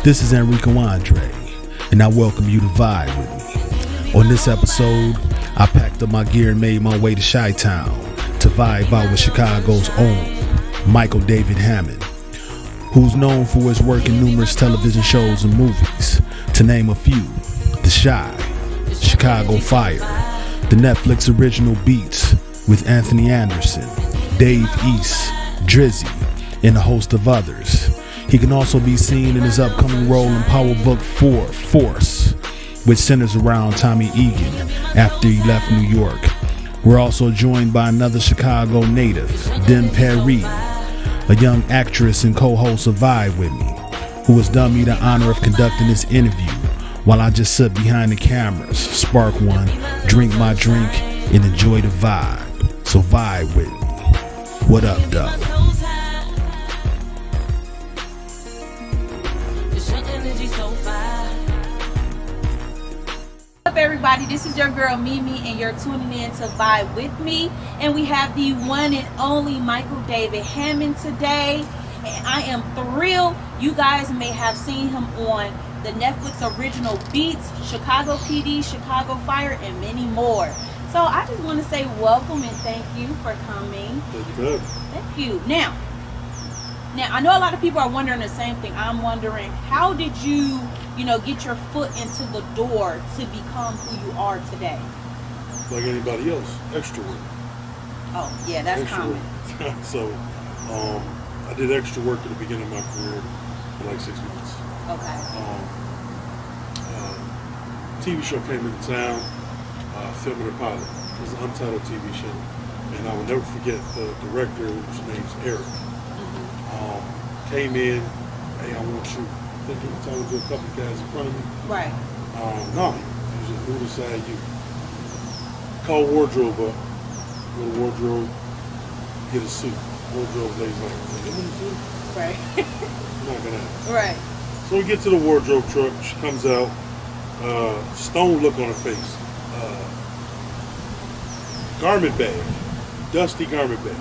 This is Enrico Andre, and I welcome you to Vibe with me. On this episode, I packed up my gear and made my way to Chi-Town to vibe out with Chicago's own Michael David Hammond, who's known for his work in numerous television shows and movies. To name a few: The Chi, Chicago Fire, the Netflix original Beats with Anthony Anderson, Dave East, Drizzy, and a host of others. He can also be seen in his upcoming role in Power Book 4, Force, which centers around Tommy Egan after he left New York. We're also joined by another Chicago native, Dem Perry, a young actress and co-host of Vibe With Me, who has done me the honor of conducting this interview while I just sit behind the cameras, spark one, drink my drink, and enjoy the vibe. So vibe with me. What up, though? Everybody, this is your girl Mimi, and you're tuning in to Vibe With Me, and we have the one and only Michael David Hammond today, and I am thrilled. You guys may have seen him on the Netflix original Beats, Chicago PD, Chicago Fire, and many more. So I just want to say welcome and thank you for coming. Good. Thank you. Now I know a lot of people are wondering the same thing. I'm wondering, how did you get your foot into the door to become who you are today? Like anybody else, extra work. Oh, yeah, that's extra common. Work. So, I did extra work at the beginning of my career for like 6 months. Okay. TV show came into town, filming a pilot. It was an untitled TV show. And I will never forget the director, whose name's Eric. Came in, hey, I want you. Thinking talking to a couple guys in front of me. Right. No, he just moved aside you. Call wardrobe up. Go to wardrobe, get a suit. Wardrobe lays like, you want a suit? Right. Not gonna happen. Right. So we get to the wardrobe truck, she comes out, stone look on her face. Garment bag, dusty garment bag.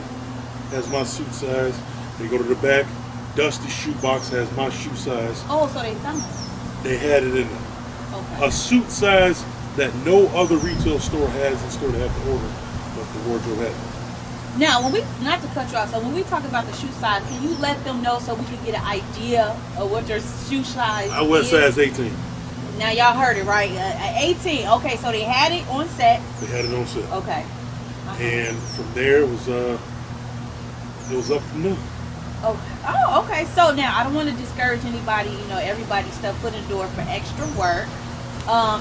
Has my suit size. They go to the back. Dusty shoe box has my shoe size. Oh, so they done it. They had it in there. Okay. A suit size that no other retail store has in store to have to order, but the wardrobe had it. Now, not to cut you off, so when we talk about the shoe size, can you let them know so we can get an idea of what their shoe size I wear is? size 18. Now, y'all heard it, right? 18. Okay, so they had it on set. They had it on set. Okay. And from there, it was up from there. Oh, okay. So now, I don't want to discourage anybody, everybody stuff foot in the door for extra work,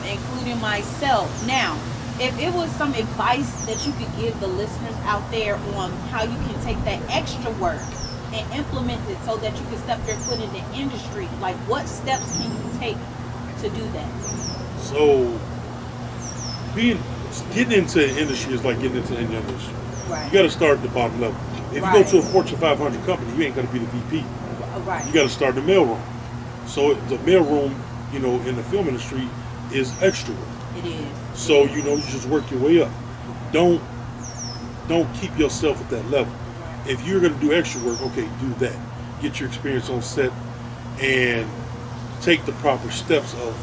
including myself. Now, if it was some advice that you could give the listeners out there on how you can take that extra work and implement it so that you can step your foot in the industry, like what steps can you take to do that? So, getting into the industry is like getting into any industry. Right. You got to start at the bottom level. If you go to a Fortune 500 company, you ain't going to be the VP. Right. You got to start in the mailroom. So the mailroom, in the film industry, is extra work. It is. So you just work your way up. Don't keep yourself at that level. If you're going to do extra work, okay, do that. Get your experience on set and take the proper steps of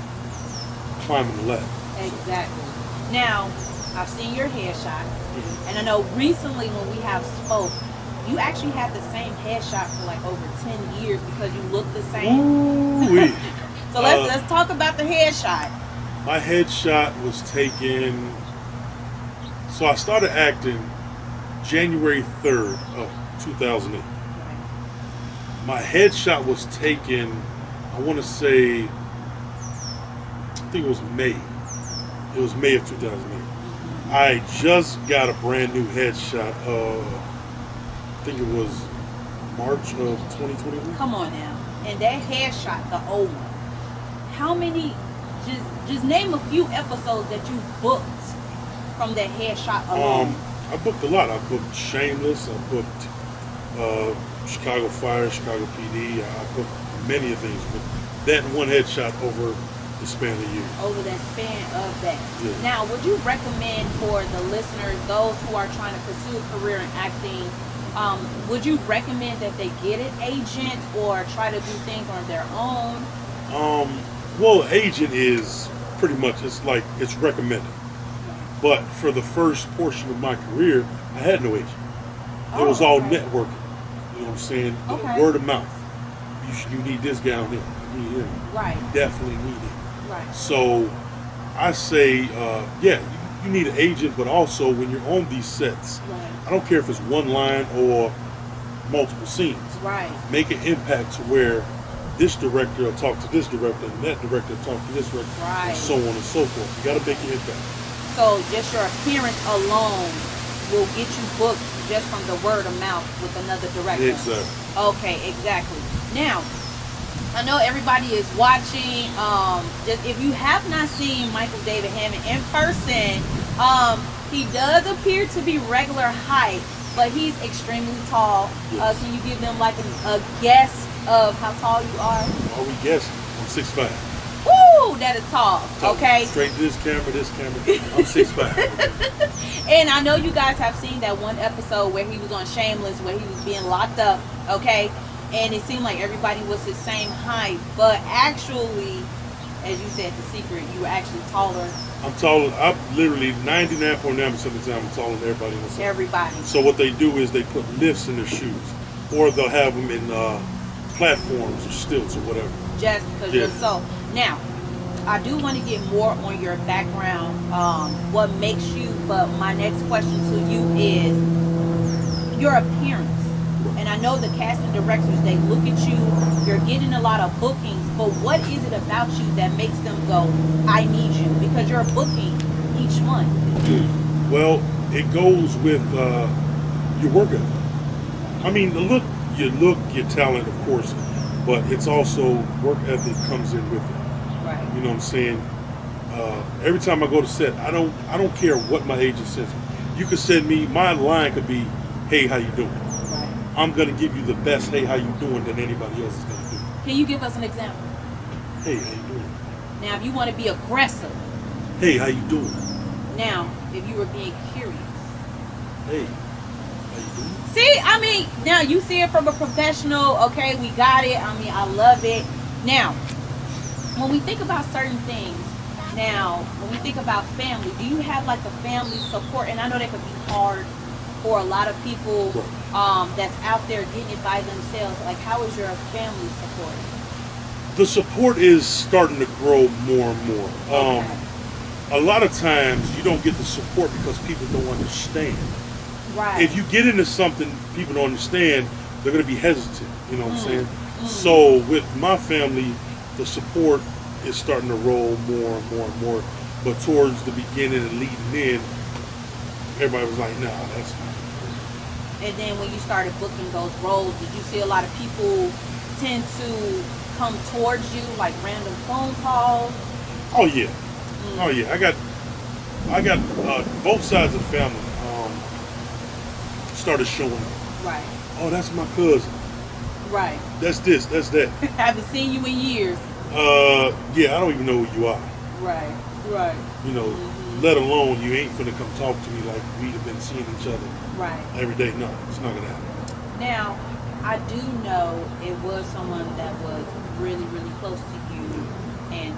climbing the ladder. Exactly. Now, I've seen your headshots, and I know recently when we have spoke, you actually had the same headshot for like over 10 years because you look the same. Ooh-wee. So let's talk about the headshot. My headshot was taken. So I started acting January 3rd of 2008. My headshot was taken, I want to say, I think it was May. It was May of 2008. I just got a brand new headshot. I think it was March of 2021. Come on now. And that headshot, the old one. How many, just name a few episodes that you booked from that headshot alone. I booked a lot. I booked Shameless. I booked Chicago Fire, Chicago PD. I booked many of things. But that one headshot over the span of the year. Over that span of that. Yeah. Now, would you recommend for the listeners, those who are trying to pursue a career in acting, Would you recommend that they get an agent or try to do things on their own? Well, agent is pretty much, it's recommended. But for the first portion of my career, I had no agent. It was all okay. networking. You know what I'm saying? Okay. Word of mouth. You need this guy on here. You need him. Right. You definitely need him. Right. So I say, you need an agent, but also when you're on these sets, Right. I don't care if it's one line or multiple scenes. Right. Make an impact to where this director will talk to this director and that director will talk to this director, Right. and so on and so forth. You got to make an impact. So just your appearance alone will get you booked just from the word of mouth with another director. Exactly. Okay, exactly. Now, I know everybody is watching. Just if you have not seen Michael David Hammond in person, he does appear to be regular height, but he's extremely tall. Yes. Can you give them like a guess of how tall you are? Are we guessing? I'm 6'5". Woo, that is tall. Okay. Straight to this camera. I'm 6'5". And I know you guys have seen that one episode where he was on Shameless, where he was being locked up, okay? And it seemed like everybody was his same height, but actually, as you said, the secret, you were actually taller. I'm taller. I'm literally 99.9% of the time I'm taller than everybody in the set. Everybody. So what they do is they put lifts in their shoes, or they'll have them in platforms or stilts or whatever. Just because you're so. Now, I do want to get more on your background, what makes you, but my next question to you is your appearance. And I know the casting directors, they look at you, you're getting a lot of bookings, but what is it about you that makes them go, I need you? Because you're booking each month. Well, it goes with your work ethic. I mean, your talent, of course, but it's also work ethic comes in with it. Right. You know what I'm saying? Every time I go to set, I don't care what my agent says. You could send me, my line could be, hey, how you doing? Right. I'm gonna give you the best, hey, how you doing, than anybody else is gonna do. Can you give us an example? Hey, how you doing? Now, if you want to be aggressive. Hey, how you doing? Now, if you were being curious. Hey, how you doing? See, I mean, now you see it from a professional. Okay, we got it. I mean, I love it. Now, when we think about certain things, now, when we think about family, do you have like a family support? And I know that could be hard for a lot of people that's out there getting it by themselves. Like, how is your family support? The support is starting to grow more and more. Okay. A lot of times you don't get the support because people don't understand. Right. If you get into something people don't understand, they're going to be hesitant. You know what I'm saying? Mm. So with my family, the support is starting to roll more and more and more. But towards the beginning and leading in, everybody was like, nah, that's not. And then when you started booking those roles, did you see a lot of people tend to come towards you, like random phone calls? Oh yeah. Oh yeah. I got both sides of the family started showing up. Right. Oh, that's my cousin. Right. That's this, that's that. Haven't seen you in years. Yeah, I don't even know who you are. Right. Right. You know, let alone you ain't finna come talk to me like we'd have been seeing each other Right. every day. No, it's not gonna happen. Now, I do know it was someone that was really, really close to you, and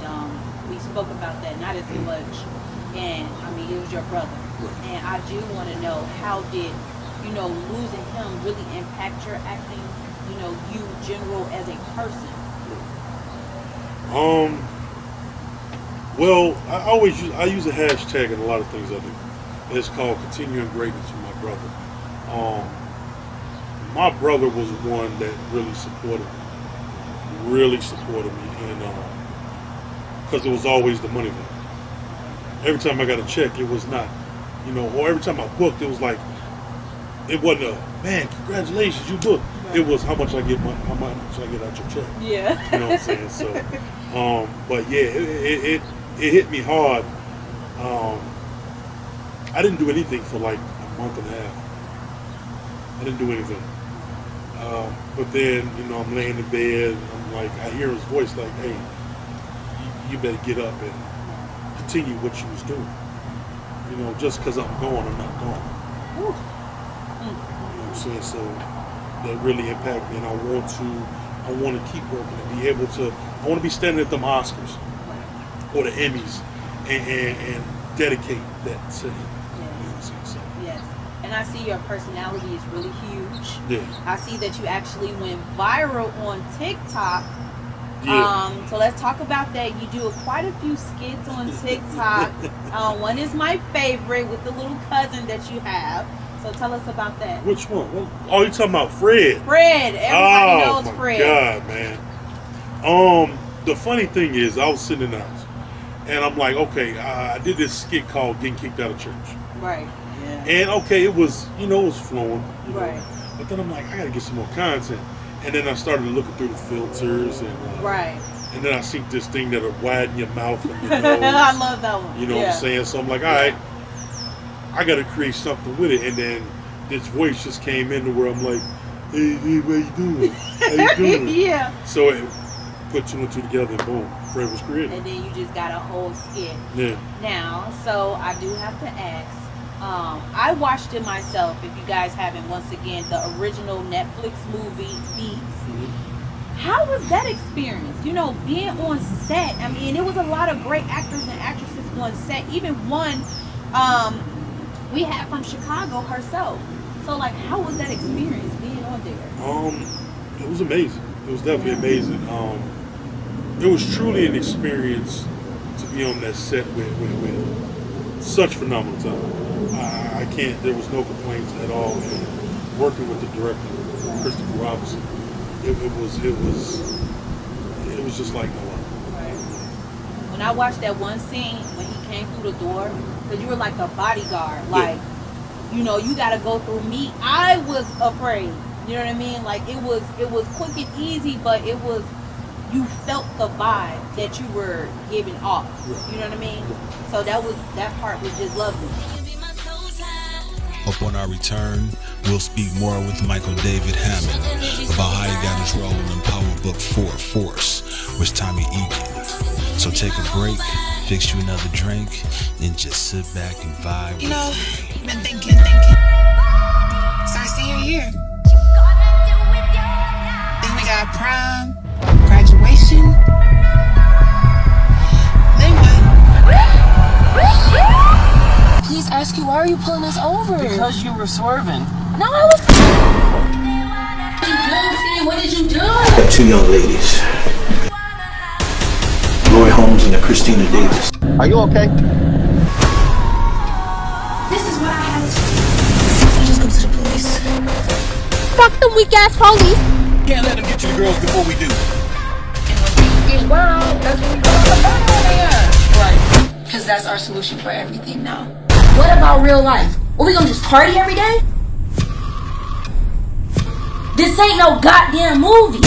we spoke about that not as much. And I mean, it was your brother, and I do want to know, how did losing him really impact your acting? You general as a person. Well, I use a hashtag in a lot of things I do. And it's called Continuing Greatness with my brother. My brother was one that really supported me, and because it was always the money thing. Every time I got a check, it was not, or every time I booked, it was like, it wasn't a, man, congratulations, you booked. Right. It was how much I get out your check. Yeah. You know what I'm saying? So, but yeah, it hit me hard. I didn't do anything for like a month and a half. I didn't do anything. But then, I'm laying in bed, and I'm like, I hear his voice like, hey, you better get up and continue what you was doing. Just because I'm gone, I'm not gone. I'm saying? So that really impacted me, and I want to keep working and be able to. I want to be standing at them Oscars or the Emmys and dedicate that to him. Yes. So, Yes. And I see your personality is really huge. yeah. I see that you actually went viral on TikTok. Yeah. So let's talk about that. You do quite a few skits on TikTok. One is my favorite with the little cousin that you have. So tell us about that. Which one? Oh, you talking about Fred? Fred. Everybody knows my Fred. God, man. The funny thing is, I was sitting in the house, and I'm like, okay, I did this skit called "Getting Kicked Out of Church," Right. Yeah. and okay, it was flowing, Right. But then I'm like, I gotta get some more content, and then I started looking through the filters, and Right. and then I see this thing that'll widen your mouth and your nose. I love that one. You know what I'm saying? So I'm like, all right, I got to create something with it. And then this voice just came into where I'm like, hey, what you doing? How you doing? Yeah. So it put two and two together, and boom, Fred was created. And then you just got a whole skit. Yeah. Now, so I do have to ask. I watched it myself. If you guys haven't, once again, the original Netflix movie Beats. Mm-hmm. How was that experience? You know, being on set. I mean, it was a lot of great actors and actresses on set. Even one we had from Chicago herself. So, like, how was that experience being on there? It was amazing. It was definitely amazing. It was truly an experience to be on that set with such phenomenal talent. I can't. There was no complaints at all. And working with the director, Christopher Robinson, it was just like no other. When I watched that one scene when he came through the door, because you were like a bodyguard, like, you know, you got to go through me. I was afraid. You know what I mean? Like, it was quick and easy, but it was, you felt the vibe that you were giving off. You know what I mean? So that part was just lovely. Upon our return, we'll speak more with Michael David Hammond about how he got his role in Power Book 4 Force with Tommy Egan. So take a break, fix you another drink, and just sit back and vibe. You know, been thinking. So I see you're here. Then we got prom, graduation. Then what? Please ask you, why are you pulling us over? Because you were swerving. No, I was. What did you do? Two young ladies, Lori Holmes and Christina Davis. Are you okay? This is what I had to do. Just go to the police. Fuck the weak ass police. Can't let them get to the girls before we do. Get wild. That's what we go to the bottom. Right. Because that's our solution for everything now. What about real life? Are we gonna just party every day? This ain't no goddamn movie.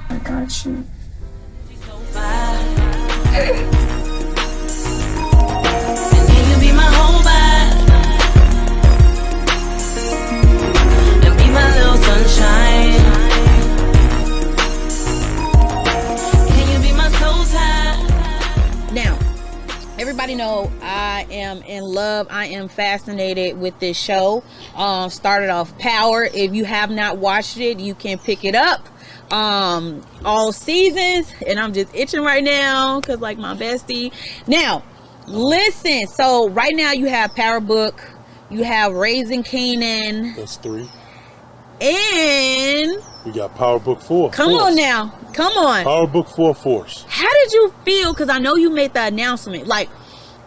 I got you. Can you be my whole vibe? And be my little sunshine? Can you be my soul tie? Now, everybody know I am in love. I am fascinated with this show. Started off Power. If you have not watched it, you can pick it up. All seasons, and I'm just itching right now because, like, my bestie. Now, listen. So right now you have Power Book, you have Raising Kanan, That's 3. and We got Power Book 4. come Force. on now, come on. Power Book 4 Force. How did you feel? Because I know you made the announcement, like,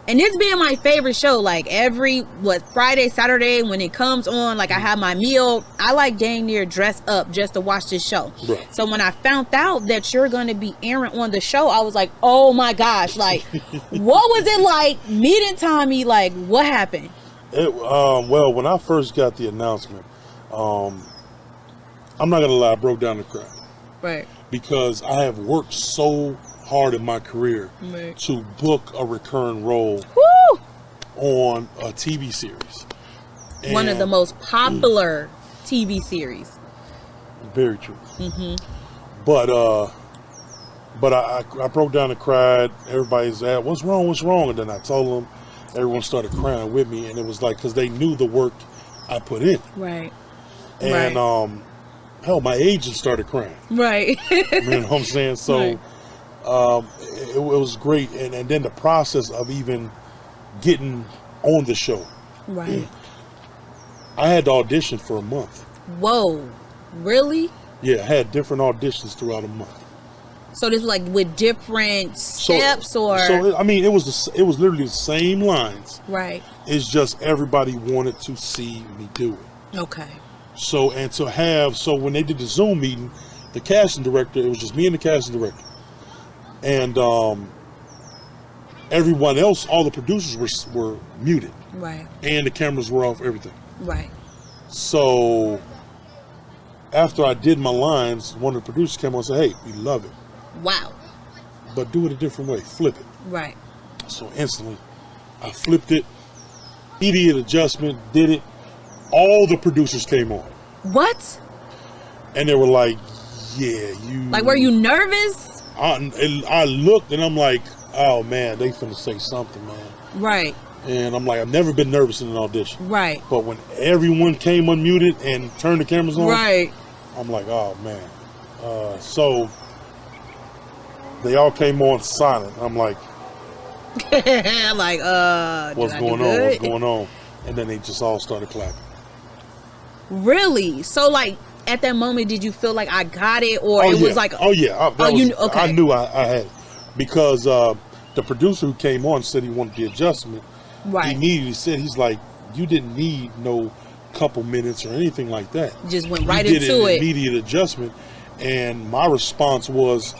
and this being my favorite show, like every Friday, Saturday when it comes on, like I have my meal, I like dang near dress up just to watch this show. Right. So when I found out that you're going to be airing on the show, I was like, oh my gosh, like, what was it like meeting Tommy? Like, what happened? Well, when I first got the announcement, I'm not gonna lie, I broke down the cry Right. because because I have worked so hard in my career Right. to book a recurring role Woo! on a TV series. One of And- the most popular TV series. Very true. But I broke down and cried. Everybody's at, what's wrong? And then I told them, everyone started crying with me, and it was like because they knew the work I put in. Right. And hell, my agent started crying. Right. You know what I'm saying? So it was great, and then the process of even getting on the show. Right. I had to audition for a month. Whoa. Really? Yeah, I had different auditions throughout a month. So this was like with different steps, or so I mean, it was literally the same lines. right. It's just everybody wanted to see me do it. Okay. So when they did the Zoom meeting, the casting director, it was just me and the casting director, and everyone else, all the producers were muted, Right. and the cameras were off, everything. Right. So after I did my lines, one of the producers came on and said, "Hey, we love it, Wow. but do it a different way, flip it." Right. So instantly, I flipped it, immediate adjustment, did it. All the producers came on, What? and they were like, "Yeah, you." Like, were you nervous? I looked, and I'm like, "Oh man, they finna say something, man." Right. And I'm like, I've never been nervous in an audition, Right. but when everyone came unmuted and turned the cameras on, Right. I'm like, "Oh man." So they all came on silent. I'm like, like, "What's did I do going on? good? What's going on?" And then they just all started clapping. Really? So, like, at that moment, did you feel like I got it, or it was like, okay. I knew I had it because the producer who came on said he wanted the adjustment. right? He immediately said, he's like, "You didn't need no couple minutes or anything like that. Just went You right did into an it. immediate adjustment." And my response was,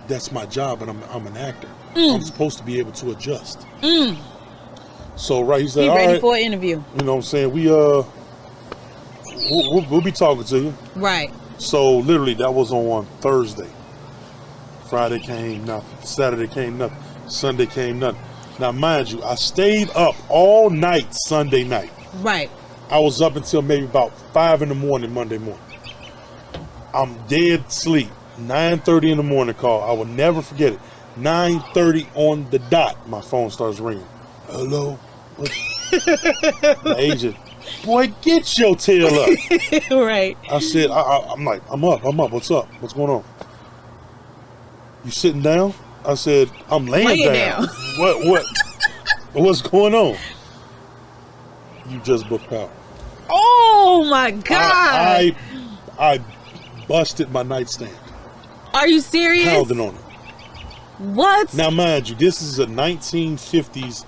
"That's my job, and I'm an actor. I'm supposed to be able to adjust." So he said, He "All ready right, for an interview? you know what I'm saying? We'll be talking to you." Right. So literally that was on Thursday. Friday came nothing. Saturday came nothing. Sunday came nothing. Now mind you, I stayed up all night Sunday night. Right. I was up until maybe about 5 in the morning Monday morning. I'm dead sleep. 9:30 in the morning call. I will never forget it. 9:30 on the dot, my phone starts ringing. "Hello?" My agent, "Boy, get your tail up." Right. I said, I'm like, I'm up. What's up? What's going on? "You sitting down?" I said, "I'm laying down." What's going on? "You just booked out." Oh my God. I busted my nightstand. Are you serious? Pounding on it. What? Now, mind you, this is a 1950s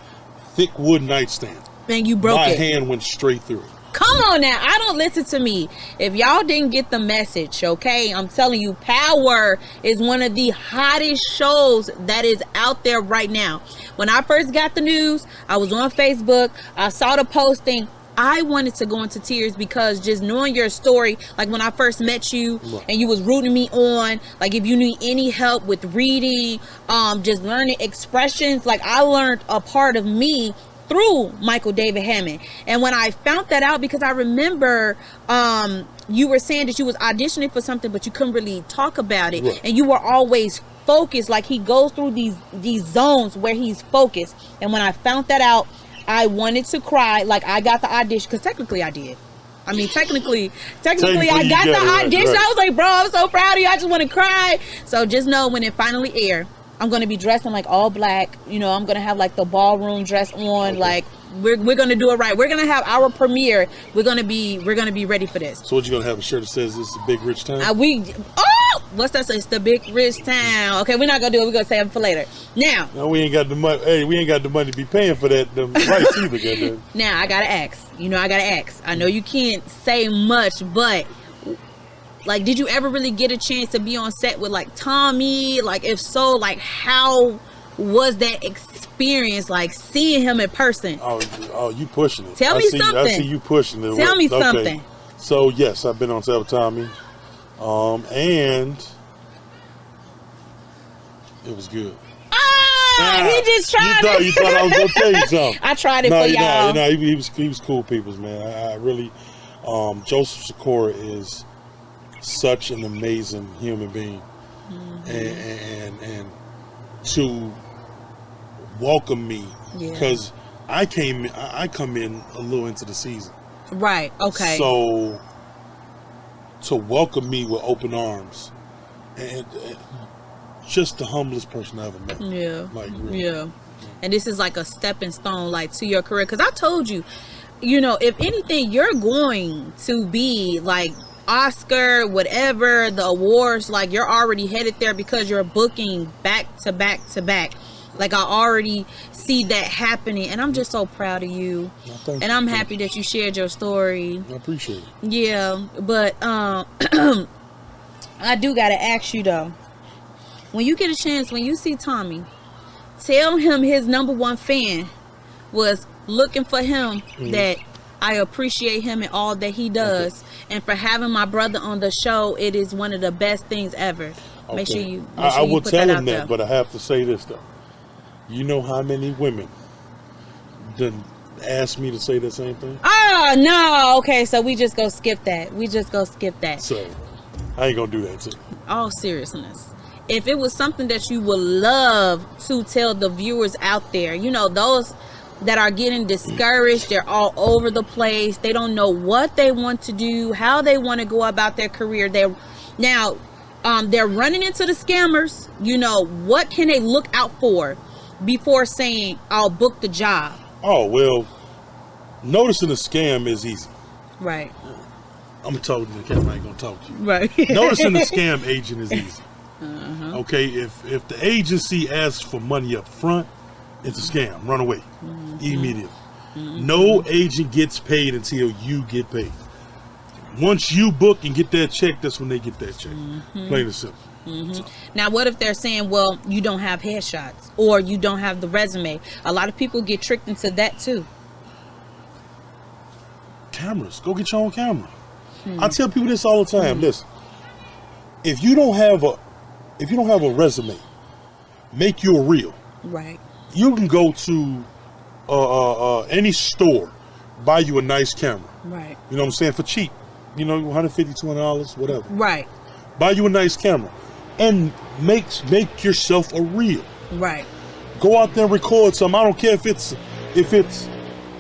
thick wood nightstand. Man, you broke My it. hand went straight through it. Come on now. I don't listen to me. If y'all didn't get the message, okay? I'm telling you, Power is one of the hottest shows that is out there right now. When I first got the news, I was on Facebook. I saw the posting. I wanted to go into tears because just knowing your story, like when I first met you and you was rooting me on, like if you need any help with reading, just learning expressions, like I learned a part of me through Michael David Hammond. And when I found that out, because I remember you were saying that you was auditioning for something but you couldn't really talk about it, and you were always focused. Like he goes through these zones where he's focused, and when I found that out, I wanted to cry. Like I got the audition, because technically I did. I mean, technically I got the audition. Right. I was like, bro, I'm so proud of you. I just want to cry. So just know when it finally aired, I'm going to be dressed in like all black. You know, I'm going to have like the ballroom dress on. Okay. Like we're going to do it right. We're going to have our premiere. We're going to be ready for this. So what, you going to have a shirt that says "This is a big rich town"? What's that say? It's the big rich town. Okay, we're not going to do it. We're going to save it for later. Now. No, we ain't got the money. Hey, we ain't got the money to be paying for that. Them rights either. Goddamn. Now, I got to ask. I know you can't say much, but like, did you ever really get a chance to be on set with like Tommy? Like, if so, like, how was that experience, like seeing him in person? Oh, you pushing it. Tell me something. I see you pushing it. Tell me something. So yes, I've been on set with Tommy, and it was good. He just tried You thought I was gonna tell you something. I tried it for y'all. No, he was cool peoples, man. I really, Joseph Sikora is such an amazing human being, and to welcome me, because I come in a little into the season. Right. Okay. So to welcome me with open arms, and just the humblest person I ever met. Yeah. Like, really. Yeah. And this is like a stepping stone, like, to your career. Because I told you, you know, if anything, you're going to be like Oscar, whatever, the awards, like, you're already headed there because you're booking back to back to back. Like, I already see that happening, and I'm just so proud of you. Well, and I'm happy that you shared your story. I appreciate it. Yeah, but I do gotta ask you though, when you get a chance, when you see Tommy, tell him his number one fan was looking for him, that I appreciate him and all that he does, and for having my brother on the show, it is one of the best things ever. Okay. Make sure you I will put tell that him out that, there. but I have to say this though. You know how many women done asked me to say the same thing? Oh no, okay, so we just go skip that. So I ain't gonna do that too. All seriousness, if it was something that you would love to tell the viewers out there, you know, those that are getting discouraged, they're all over the place, they don't know what they want to do, how they want to go about their career, they're running into the scammers, you know, what can they look out for before saying I'll book the job? Oh well, noticing a scam is easy. Right. I'm talking to the camera. I ain't gonna talk to you. Right. Noticing a scam agent is easy. Okay, if the agency asks for money up front, it's a scam. Run away immediately. No agent gets paid until you get paid. Once you book and get that check, that's when they get that check. Plain and simple. So, Now, what if they're saying, well, you don't have headshots or you don't have the resume? A lot of people get tricked into that too. cameras, go get your own camera. I tell people this all the time. Listen, if you don't have a resume, make you a reel. Right. You can go to any store, buy you a nice camera. Right. You know what I'm saying? For cheap. You know, $150, $200, whatever. Right. Buy you a nice camera and make yourself a reel. Right. Go out there and record something. I don't care if it's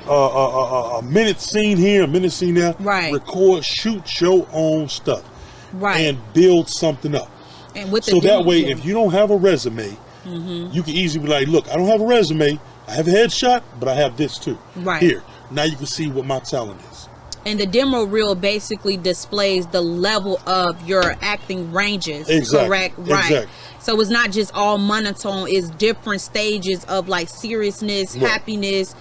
a minute scene here, a minute scene there. Right. Record, shoot your own stuff. Right. And build something up. And with So the that way, yeah. if you don't have a resume, you can easily be like, look, I don't have a resume. I have a headshot, but I have this too. Right. Here. Now you can see what my talent is. And the demo reel basically displays the level of your acting ranges. Exactly. Correct? Right. Exactly. So it's not just all monotone, it's different stages of like seriousness, Right. happiness,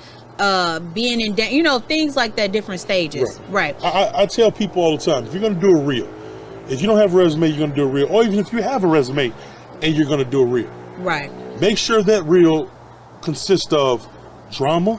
being in things like that, different stages. Right. I tell people all the time, if you're going to do a reel, if you don't have a resume, you're going to do a reel. Or even if you have a resume and you're going to do a reel, Right. make sure that reel consists of drama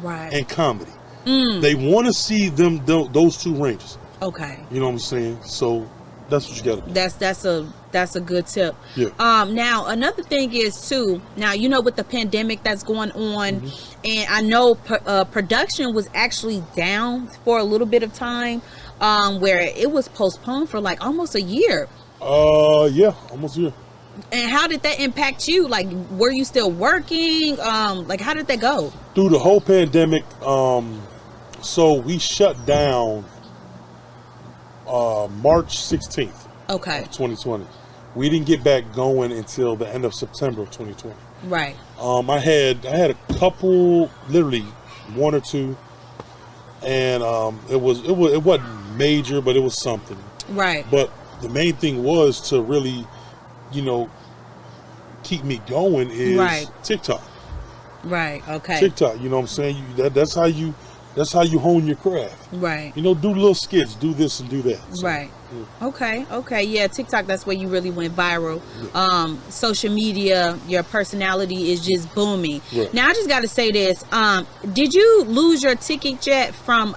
Right. and comedy. They want to see those two ranges. Okay. You know what I'm saying? So that's what you got to do. That's a good tip. Yeah. Now another thing is too, now with the pandemic that's going on, and I know production was actually down for a little bit of time, where it was postponed for like almost a year. Yeah, almost a year. And how did that impact you? Like, were you still working? Like, how did that go? Through the whole pandemic, so we shut down March 16th, Okay. 2020. We didn't get back going until the end of September of 2020. Right. I had a couple, literally one or two, and it wasn't major, but it was something. Right. But the main thing was to really, keep me going is Right. TikTok. Right. Okay. TikTok, you know what I'm saying? That's how you hone your craft. Right. Do little skits, do this and do that. So, Right. yeah. Okay. Yeah, TikTok, that's where you really went viral. Social media, your personality is just booming. Right. Now, I just got to say this. Did you lose your ticket yet from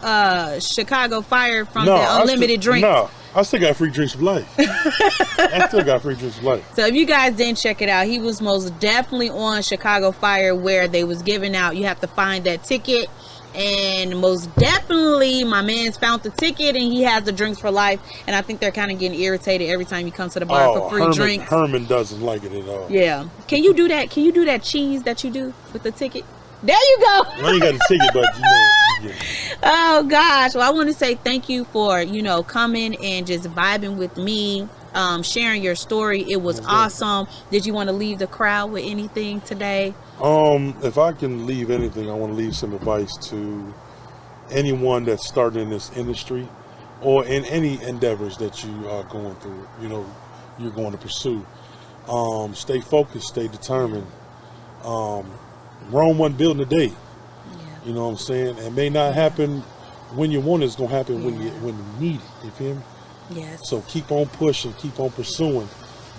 Chicago Fire from the unlimited drinks? No, I still got free drinks for life. I still got free drinks for life. So if you guys didn't check it out, he was most definitely on Chicago Fire where they was giving out, you have to find that ticket. And most definitely my man's found the ticket and he has the drinks for life. And I think they're kind of getting irritated every time you come to the bar for free drinks. Herman doesn't like it at all. Yeah. Can you do that? Can you do that cheese that you do with the ticket? There you go. I ain't got to sing it, but you know. Yeah. Oh gosh. Well, I want to say thank you for, coming and just vibing with me, sharing your story. It was awesome. Did you want to leave the crowd with anything today? If I can leave anything, I want to leave some advice to anyone that's starting in this industry or in any endeavors that you are going through, you're going to pursue. Stay focused, stay determined. Rome wasn't built in a day. You know what I'm saying? It may not happen when you want it. It's going to happen when you need it. You feel me? Yes. So keep on pushing, keep on pursuing.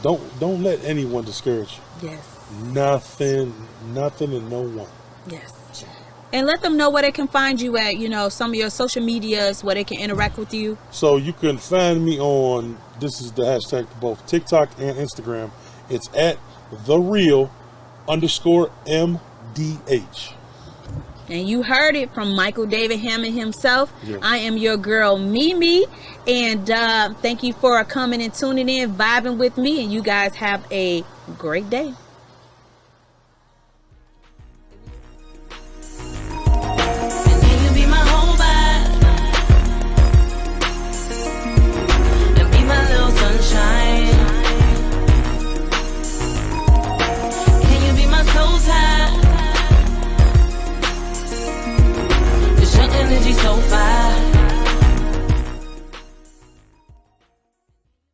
Don't let anyone discourage you. Yes. Nothing and no one. Yes. And let them know where they can find you at, some of your social medias, where they can interact with you. So you can find me on, this is the hashtag for both TikTok and Instagram. It's at @thereal_MDH. And you heard it from Michael David Hammond himself. Yes. I am your girl, Mimi. And thank you for coming and tuning in, vibing with me. And you guys have a great day. And can you be my whole vibe? And be my little sunshine? Can you be my soul tie? 'Cause your energy so fire.